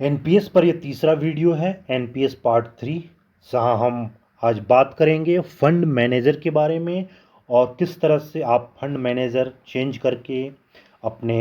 NPS पर यह तीसरा वीडियो है, एनपीएस पार्ट 3, जहां हम आज बात करेंगे फंड मैनेजर के बारे में और किस तरह से आप फंड मैनेजर चेंज करके अपने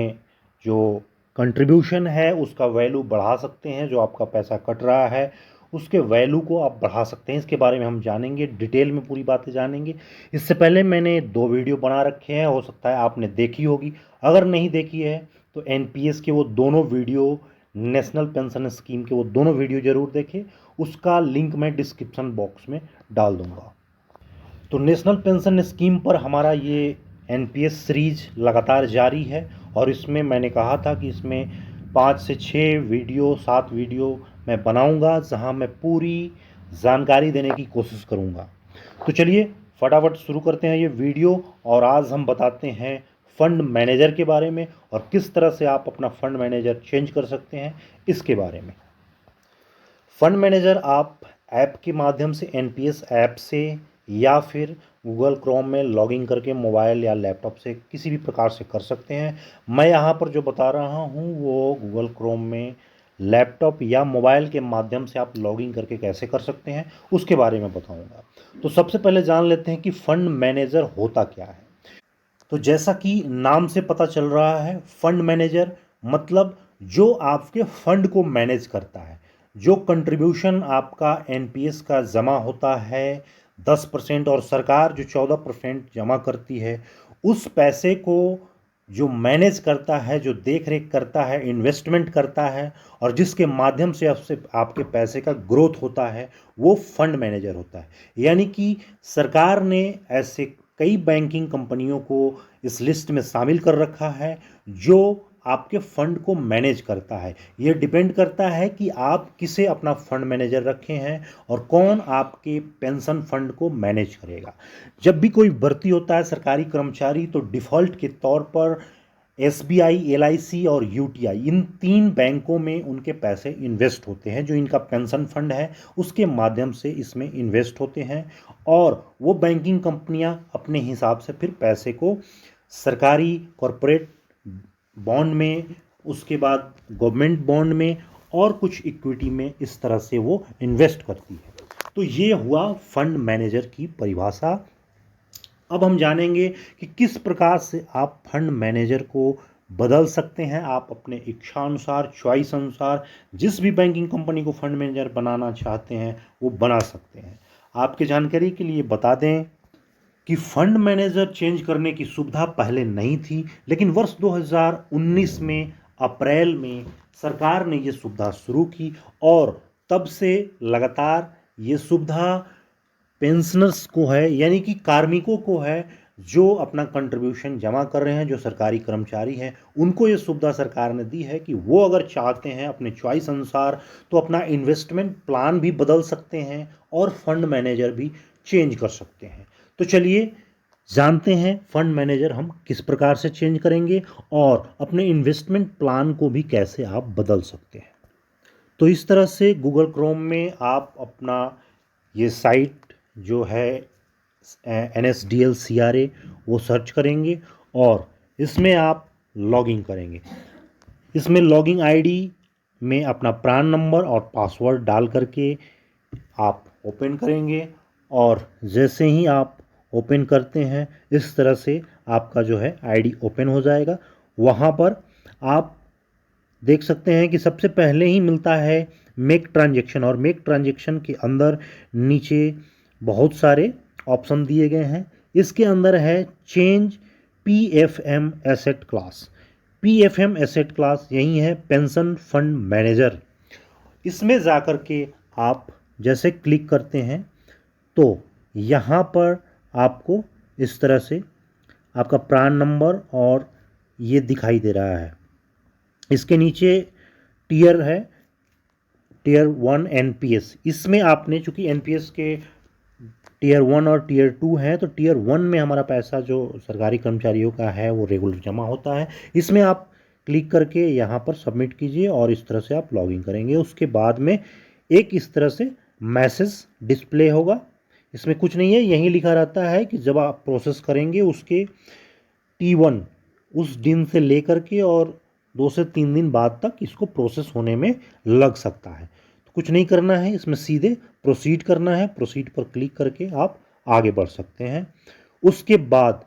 जो कंट्रीब्यूशन है उसका वैल्यू बढ़ा सकते हैं। जो आपका पैसा कट रहा है उसके वैल्यू को आप बढ़ा सकते हैं। इसके बारे में हम जानेंगे, डिटेल में पूरी बातें जानेंगे। इससे पहले मैंने 2 वीडियो बना रखे हैं, हो सकता है आपने देखी होगी। अगर नहीं देखी है तो एनपीएस के वो दोनों वीडियो, नेशनल पेंशन स्कीम के वो दोनों वीडियो ज़रूर देखें। उसका लिंक मैं डिस्क्रिप्शन बॉक्स में डाल दूंगा। तो नेशनल पेंशन स्कीम पर हमारा ये एनपीएस सीरीज लगातार जारी है और इसमें मैंने कहा था कि इसमें 5 से 6 वीडियो, 7 वीडियो मैं बनाऊंगा जहां मैं पूरी जानकारी देने की कोशिश करूंगा। तो चलिए फटाफट शुरू करते हैं ये वीडियो और आज हम बताते हैं फंड मैनेजर के बारे में और किस तरह से आप अपना फंड मैनेजर चेंज कर सकते हैं इसके बारे में। फंड मैनेजर आप ऐप के माध्यम से, एनपीएस ऐप से या फिर गूगल क्रोम में लॉगिन करके मोबाइल या लैपटॉप से किसी भी प्रकार से कर सकते हैं। मैं यहाँ पर जो बता रहा हूँ वो गूगल क्रोम में लैपटॉप या मोबाइल के माध्यम से आप लॉगिन करके कैसे कर सकते हैं उसके बारे में बताऊँगा। तो सबसे पहले जान लेते हैं कि फंड मैनेजर होता क्या है। तो जैसा कि नाम से पता चल रहा है, फंड मैनेजर मतलब जो आपके फंड को मैनेज करता है। जो कंट्रीब्यूशन आपका एनपीएस का जमा होता है 10% और सरकार जो 14% जमा करती है, उस पैसे को जो मैनेज करता है, जो देख रेख करता है, इन्वेस्टमेंट करता है और जिसके माध्यम से आपसे आपके पैसे का ग्रोथ होता है, वो फंड मैनेजर होता है। यानी कि सरकार ने ऐसे कई बैंकिंग कंपनियों को इस लिस्ट में शामिल कर रखा है जो आपके फंड को मैनेज करता है। ये डिपेंड करता है कि आप किसे अपना फंड मैनेजर रखे हैं और कौन आपके पेंशन फंड को मैनेज करेगा। जब भी कोई भर्ती होता है सरकारी कर्मचारी, तो डिफ़ॉल्ट के तौर पर एसबीआई, एलआईसी और यूटीआई, इन 3 बैंकों में उनके पैसे इन्वेस्ट होते हैं। जो इनका पेंशन फंड है उसके माध्यम से इसमें इन्वेस्ट होते हैं और वो बैंकिंग कंपनियां अपने हिसाब से फिर पैसे को सरकारी कॉरपोरेट बॉन्ड में, उसके बाद गवर्नमेंट बॉन्ड में और कुछ इक्विटी में, इस तरह से वो इन्वेस्ट करती है। तो ये हुआ फंड मैनेजर की परिभाषा। अब हम जानेंगे कि किस प्रकार से आप फंड मैनेजर को बदल सकते हैं। आप अपने इच्छानुसार, चॉइस अनुसार जिस भी बैंकिंग कंपनी को फंड मैनेजर बनाना चाहते हैं वो बना सकते हैं। आपके जानकारी के लिए बता दें कि फंड मैनेजर चेंज करने की सुविधा पहले नहीं थी, लेकिन वर्ष 2019 में अप्रैल में सरकार ने ये सुविधा शुरू की और तब से लगातार ये सुविधा पेंशनर्स को है, यानी कि कार्मिकों को है जो अपना कंट्रीब्यूशन जमा कर रहे हैं, जो सरकारी कर्मचारी हैं, उनको ये सुविधा सरकार ने दी है कि वो अगर चाहते हैं अपने चॉइस अनुसार तो अपना इन्वेस्टमेंट प्लान भी बदल सकते हैं और फंड मैनेजर भी चेंज कर सकते हैं। तो चलिए जानते हैं फंड मैनेजर हम किस प्रकार से चेंज करेंगे और अपने इन्वेस्टमेंट प्लान को भी कैसे आप बदल सकते हैं। तो इस तरह से गूगल क्रोम में आप अपना ये साइट जो है NSDL-CRA वो सर्च करेंगे और इसमें आप लॉगिन करेंगे। इसमें लॉगिन आईडी में अपना प्रान नंबर और पासवर्ड डाल करके आप ओपन करेंगे और जैसे ही आप ओपन करते हैं इस तरह से आपका जो है आईडी ओपन हो जाएगा। वहाँ पर आप देख सकते हैं कि सबसे पहले ही मिलता है मेक ट्रांजैक्शन और मेक ट्रांजैक्शन के अंदर नीचे बहुत सारे ऑप्शन दिए गए हैं। इसके अंदर है change PFM asset class. PFM asset class यही है पेंशन फंड मैनेजर। इसमें जाकर के आप जैसे क्लिक करते हैं तो यहाँ पर आपको इस तरह से आपका प्रान नंबर और ये दिखाई दे रहा है। इसके नीचे टीयर है, टीयर 1 एनपीएस। इसमें आपने, चूंकि एनपीएस के टीयर 1 और टीयर 2 है, तो टीयर 1 में हमारा पैसा जो सरकारी कर्मचारियों का है वो रेगुलर जमा होता है। इसमें आप क्लिक करके यहाँ पर सबमिट कीजिए और इस तरह से आप लॉगिन करेंगे। उसके बाद में एक इस तरह से मैसेज डिस्प्ले होगा। इसमें कुछ नहीं है, यही लिखा रहता है कि जब आप प्रोसेस करेंगे उसके T1 उस दिन से लेकर के और 2 से 3 दिन बाद तक इसको प्रोसेस होने में लग सकता है। तो कुछ नहीं करना है, इसमें सीधे प्रोसीड करना है। प्रोसीड पर क्लिक करके आप आगे बढ़ सकते हैं। उसके बाद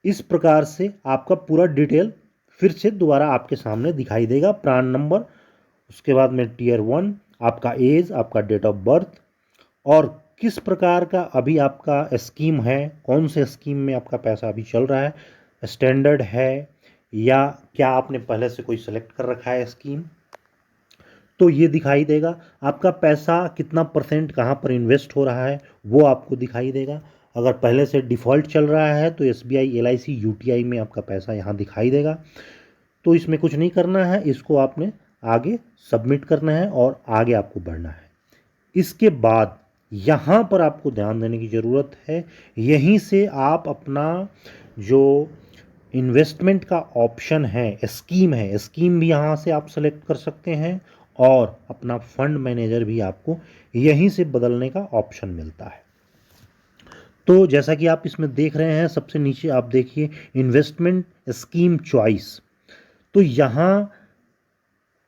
इस प्रकार से आपका पूरा डिटेल फिर से दोबारा आपके सामने दिखाई देगा। प्रान नंबर, उसके बाद में टीयर 1, आपका एज, आपका डेट ऑफ बर्थ और किस प्रकार का अभी आपका स्कीम है, कौन से स्कीम में आपका पैसा अभी चल रहा है, स्टैंडर्ड है या क्या आपने पहले से कोई सेलेक्ट कर रखा है स्कीम, तो ये दिखाई देगा। आपका पैसा कितना % कहाँ पर इन्वेस्ट हो रहा है वो आपको दिखाई देगा। अगर पहले से डिफ़ॉल्ट चल रहा है तो SBI, LIC, UTI में आपका पैसा यहाँ दिखाई देगा। तो इसमें कुछ नहीं करना है, इसको आपने आगे सबमिट करना है और आगे आपको बढ़ना है। इसके बाद यहाँ पर आपको ध्यान देने की ज़रूरत है, यहीं से आप अपना जो इन्वेस्टमेंट का ऑप्शन है, स्कीम भी यहाँ से आप सेलेक्ट कर सकते हैं और अपना फंड मैनेजर भी आपको यहीं से बदलने का ऑप्शन मिलता है। तो जैसा कि आप इसमें देख रहे हैं, सबसे नीचे आप देखिए इन्वेस्टमेंट स्कीम चॉइस। तो यहाँ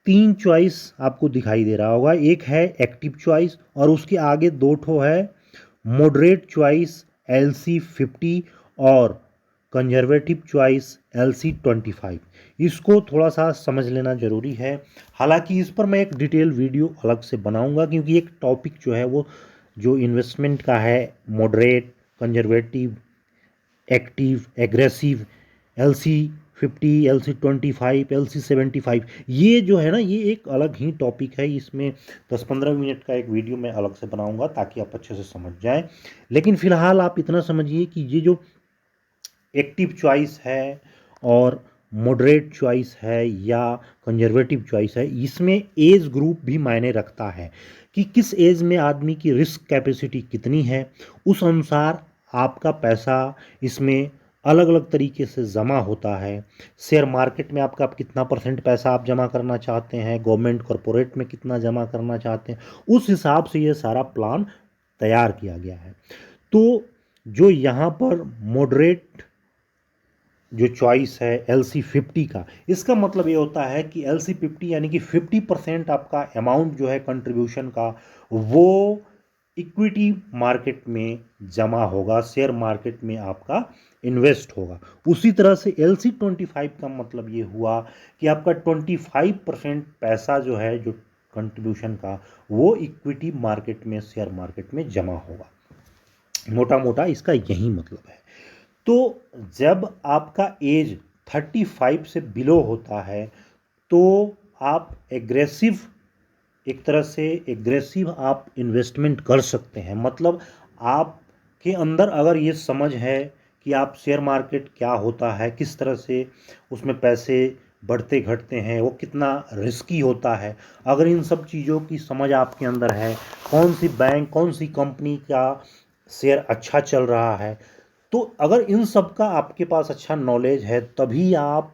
3 चॉइस आपको दिखाई दे रहा होगा। एक है एक्टिव चॉइस और उसके आगे 2 ठो है मॉडरेट चॉइस LC50 और कंजर्वेटिव चॉइस LC25। इसको थोड़ा सा समझ लेना ज़रूरी है। हालांकि इस पर मैं एक डिटेल वीडियो अलग से बनाऊंगा, क्योंकि एक टॉपिक जो है वो जो इन्वेस्टमेंट का है, moderate, conservative, active, aggressive, LC50, LC25, LC75, ये जो है ना, ये एक अलग ही टॉपिक है। इसमें 10-15 मिनट का एक वीडियो मैं अलग से बनाऊंगा ताकि आप अच्छे से समझ जाएं। लेकिन फ़िलहाल आप इतना समझिए कि ये जो एक्टिव चॉइस है और मॉडरेट चॉइस है या कंजर्वेटिव चॉइस है, इसमें एज ग्रुप भी मायने रखता है कि किस एज में आदमी की रिस्क कैपेसिटी कितनी है। उस अनुसार आपका पैसा इसमें अलग अलग तरीके से जमा होता है। शेयर मार्केट में आपका कितना % पैसा आप जमा करना चाहते हैं, गवर्नमेंट कॉरपोरेट में कितना जमा करना चाहते हैं, उस हिसाब से ये सारा प्लान तैयार किया गया है। तो जो यहाँ पर मॉडरेट जो चॉइस है LC50 का, इसका मतलब ये होता है कि LC50 यानी कि 50% आपका अमाउंट जो है कंट्रीब्यूशन का, वो इक्विटी मार्केट में जमा होगा, शेयर मार्केट में आपका इन्वेस्ट होगा। उसी तरह से LC25 का मतलब ये हुआ कि आपका 25% पैसा जो है, जो कंट्रीब्यूशन का, वो इक्विटी मार्केट में, शेयर मार्केट में जमा होगा। मोटा मोटा इसका यही मतलब है। तो जब आपका एज 35 से बिलो होता है तो आप एक तरह से एग्रेसिव आप इन्वेस्टमेंट कर सकते हैं। मतलब आपके अंदर अगर ये समझ है कि आप शेयर मार्केट क्या होता है, किस तरह से उसमें पैसे बढ़ते घटते हैं, वो कितना रिस्की होता है, अगर इन सब चीज़ों की समझ आपके अंदर है, कौन सी बैंक, कौन सी कंपनी का शेयर अच्छा चल रहा है, तो अगर इन सब का आपके पास अच्छा नॉलेज है, तभी आप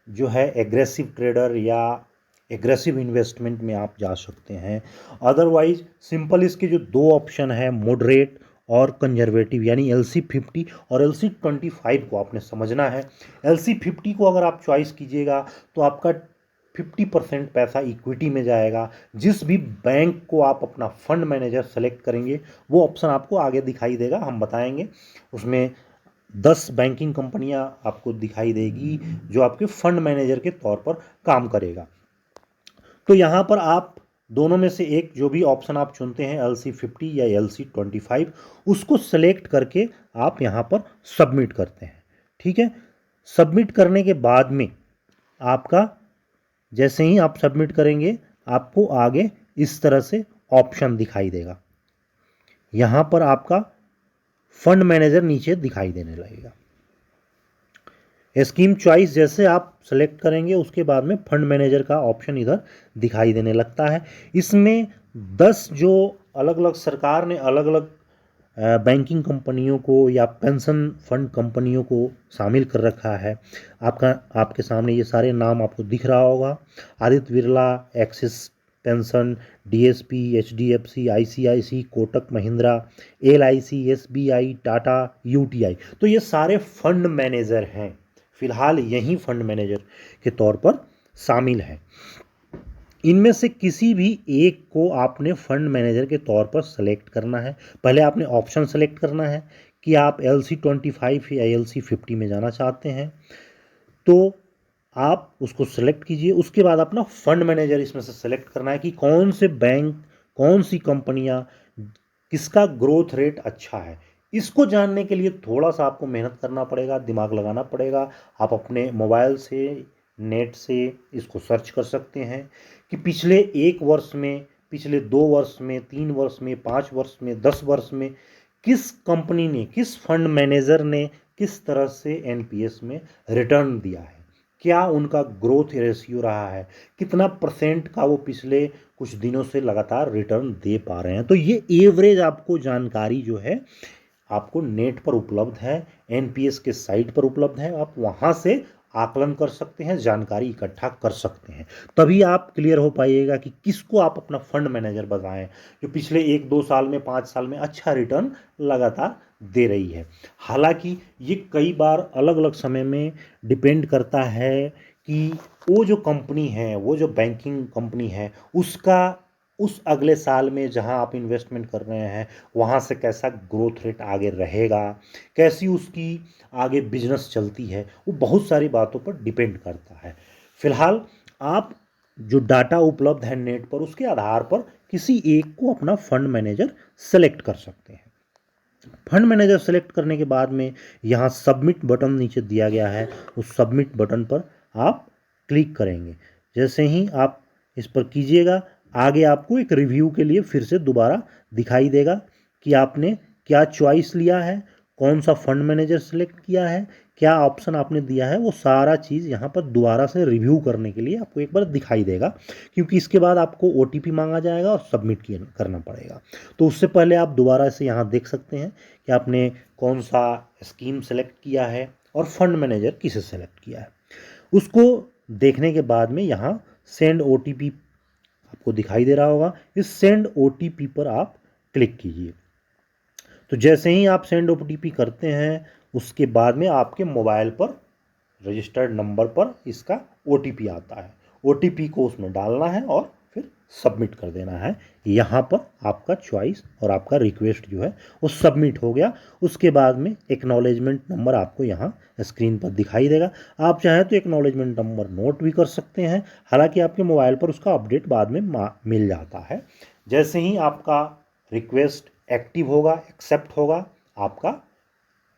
जो है एग्रेसिव ट्रेडर या एग्रेसिव इन्वेस्टमेंट में आप जा सकते हैं। अदरवाइज सिंपल इसके जो 2 ऑप्शन है, मॉडरेट और कंजर्वेटिव, यानी LC50 और LC25 को आपने समझना है। LC50 को अगर आप चॉइस कीजिएगा तो आपका 50% पैसा इक्विटी में जाएगा। जिस भी बैंक को आप अपना फंड मैनेजर सेलेक्ट करेंगे, वो ऑप्शन आपको आगे दिखाई देगा, हम बताएंगे। उसमें 10 बैंकिंग कंपनियां आपको दिखाई देगी जो आपके फंड मैनेजर के तौर पर काम करेगा। तो यहाँ पर आप दोनों में से एक जो भी ऑप्शन आप चुनते हैं, LC50 या LC25, उसको सेलेक्ट करके आप यहाँ पर सबमिट करते हैं। ठीक है, सबमिट करने के बाद में आपका, जैसे ही आप सबमिट करेंगे, आपको आगे इस तरह से ऑप्शन दिखाई देगा। यहाँ पर आपका फंड मैनेजर नीचे दिखाई देने लगेगा। स्कीम चॉइस जैसे आप सेलेक्ट करेंगे, उसके बाद में फंड मैनेजर का ऑप्शन इधर दिखाई देने लगता है। इसमें 10 जो अलग अलग सरकार ने अलग अलग बैंकिंग कंपनियों को या पेंशन फंड कंपनियों को शामिल कर रखा है। आपके सामने ये सारे नाम आपको दिख रहा होगा। Aditya Birla, axis pension, DSP, HDFC, ICICI, Kotak Mahindra, LIC, SBI, Tata, UTI। तो ये सारे फंड मैनेजर हैं, फिलहाल यही फंड मैनेजर के तौर पर शामिल हैं। इनमें से किसी भी एक को आपने फंड मैनेजर के तौर पर सेलेक्ट करना है। पहले आपने ऑप्शन सेलेक्ट करना है कि आप LC25 या LC50 में जाना चाहते हैं, तो आप उसको सेलेक्ट कीजिए। उसके बाद अपना फंड मैनेजर इसमें से सेलेक्ट करना है कि कौन से बैंक, कौन सी कंपनियां, किसका ग्रोथ रेट अच्छा है। इसको जानने के लिए थोड़ा सा आपको मेहनत करना पड़ेगा, दिमाग लगाना पड़ेगा। आप अपने मोबाइल से, नेट से इसको सर्च कर सकते हैं कि पिछले 1 वर्ष में, पिछले 2 वर्ष में, 3 वर्ष में, 5 वर्ष में, 10 वर्ष में किस कंपनी ने, किस फंड मैनेजर ने किस तरह से NPS में रिटर्न दिया है, क्या उनका ग्रोथ रेशियो रहा है, कितना % का वो पिछले कुछ दिनों से लगातार रिटर्न दे पा रहे हैं। तो ये एवरेज आपको जानकारी जो है आपको नेट पर उपलब्ध है, NPS के साइट पर उपलब्ध है। आप वहाँ से आकलन कर सकते हैं, जानकारी इकट्ठा कर सकते हैं। तभी आप क्लियर हो पाइएगा कि किसको आप अपना फंड मैनेजर बताएं जो पिछले 1-2 साल में, 5 साल में अच्छा रिटर्न लगातार दे रही है। हालांकि ये कई बार अलग अलग समय में डिपेंड करता है कि वो जो कंपनी है, वो जो बैंकिंग कंपनी है, उसका उस अगले साल में जहां आप इन्वेस्टमेंट कर रहे हैं वहां से कैसा ग्रोथ रेट आगे रहेगा, कैसी उसकी आगे बिजनेस चलती है, वो बहुत सारी बातों पर डिपेंड करता है। फिलहाल आप जो डाटा उपलब्ध है नेट पर, उसके आधार पर किसी एक को अपना फंड मैनेजर सेलेक्ट कर सकते हैं। फंड मैनेजर सेलेक्ट करने के बाद में यहाँ सबमिट बटन नीचे दिया गया है, उस सबमिट बटन पर आप क्लिक करेंगे। जैसे ही आप इस पर कीजिएगा, आगे आपको एक रिव्यू के लिए फिर से दोबारा दिखाई देगा कि आपने क्या चॉइस लिया है, कौन सा फंड मैनेजर सेलेक्ट किया है, क्या ऑप्शन आपने दिया है। वो सारा चीज़ यहाँ पर दोबारा से रिव्यू करने के लिए आपको एक बार दिखाई देगा, क्योंकि इसके बाद आपको OTP मांगा जाएगा और सबमिट करना पड़ेगा। तो उससे पहले आप दोबारा से यहाँ देख सकते हैं कि आपने कौन सा स्कीम सेलेक्ट किया है और फंड मैनेजर किसे सेलेक्ट किया है। उसको देखने के बाद में यहाँ सेंड OTP आपको दिखाई दे रहा होगा। इस सेंड OTP पर आप क्लिक कीजिए। तो जैसे ही आप सेंड OTP करते हैं, उसके बाद में आपके मोबाइल पर रजिस्टर्ड नंबर पर इसका OTP आता है। OTP को उसमें डालना है और फिर सबमिट कर देना है। यहाँ पर आपका चॉइस और आपका रिक्वेस्ट जो है वो सबमिट हो गया। उसके बाद में एक्नॉलेजमेंट नंबर आपको यहाँ स्क्रीन पर दिखाई देगा। आप चाहें तो एक्नॉलेजमेंट नंबर नोट भी कर सकते हैं, हालांकि आपके मोबाइल पर उसका अपडेट बाद में मिल जाता है। जैसे ही आपका रिक्वेस्ट एक्टिव होगा, एक्सेप्ट होगा, आपका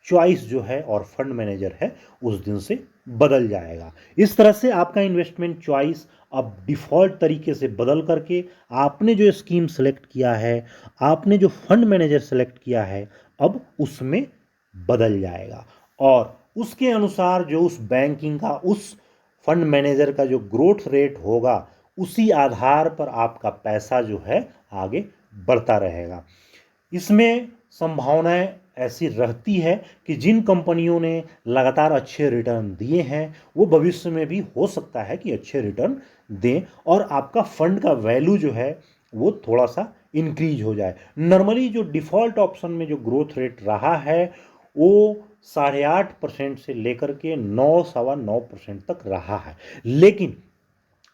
चॉइस जो है और फंड मैनेजर है उस दिन से बदल जाएगा। इस तरह से आपका इन्वेस्टमेंट चॉइस अब डिफ़ॉल्ट तरीके से बदल करके आपने जो स्कीम सेलेक्ट किया है, आपने जो फंड मैनेजर सेलेक्ट किया है, अब उसमें बदल जाएगा और उसके अनुसार जो उस बैंकिंग का, उस फंड मैनेजर का जो ग्रोथ रेट होगा, उसी आधार पर आपका पैसा जो है आगे बढ़ता रहेगा। इसमें संभावनाएं ऐसी रहती है कि जिन कंपनियों ने लगातार अच्छे रिटर्न दिए हैं वो भविष्य में भी हो सकता है कि अच्छे रिटर्न दें और आपका फंड का वैल्यू जो है वो थोड़ा सा इंक्रीज हो जाए। नॉर्मली जो डिफ़ॉल्ट ऑप्शन में जो ग्रोथ रेट रहा है वो 8.5% से लेकर के 9-9.25% तक रहा है। लेकिन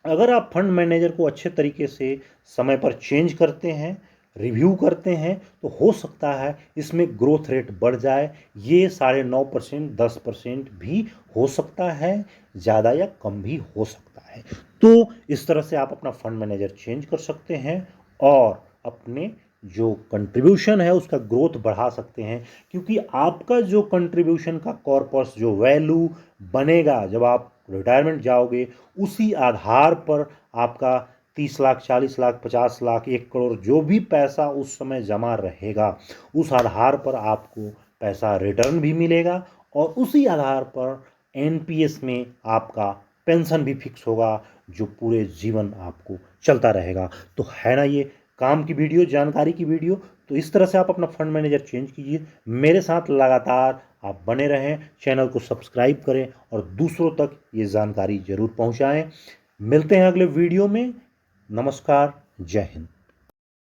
अगर आप फंड मैनेजर को अच्छे तरीके से समय पर चेंज करते हैं, रिव्यू करते हैं, तो हो सकता है इसमें ग्रोथ रेट बढ़ जाए। ये 9.5%, 10% भी हो सकता है, ज़्यादा या कम भी हो सकता है। तो इस तरह से आप अपना फंड मैनेजर चेंज कर सकते हैं और अपने जो कंट्रीब्यूशन है उसका ग्रोथ बढ़ा सकते हैं, क्योंकि आपका जो कंट्रीब्यूशन का कॉर्पस, जो वैल्यू बनेगा जब आप रिटायरमेंट जाओगे, उसी आधार पर आपका 30 लाख, 40 लाख, 50 लाख, 1 करोड़ जो भी पैसा उस समय जमा रहेगा, उस आधार पर आपको पैसा रिटर्न भी मिलेगा और उसी आधार पर NPS में आपका पेंशन भी फिक्स होगा जो पूरे जीवन आपको चलता रहेगा। तो है ना ये काम की वीडियो, जानकारी की वीडियो। तो इस तरह से आप अपना फंड मैनेजर चेंज कीजिए। मेरे साथ लगातार आप बने रहें, चैनल को सब्सक्राइब करें और दूसरों तक ये जानकारी ज़रूर पहुंचाएं। मिलते हैं अगले वीडियो में। नमस्कार, जय हिंद।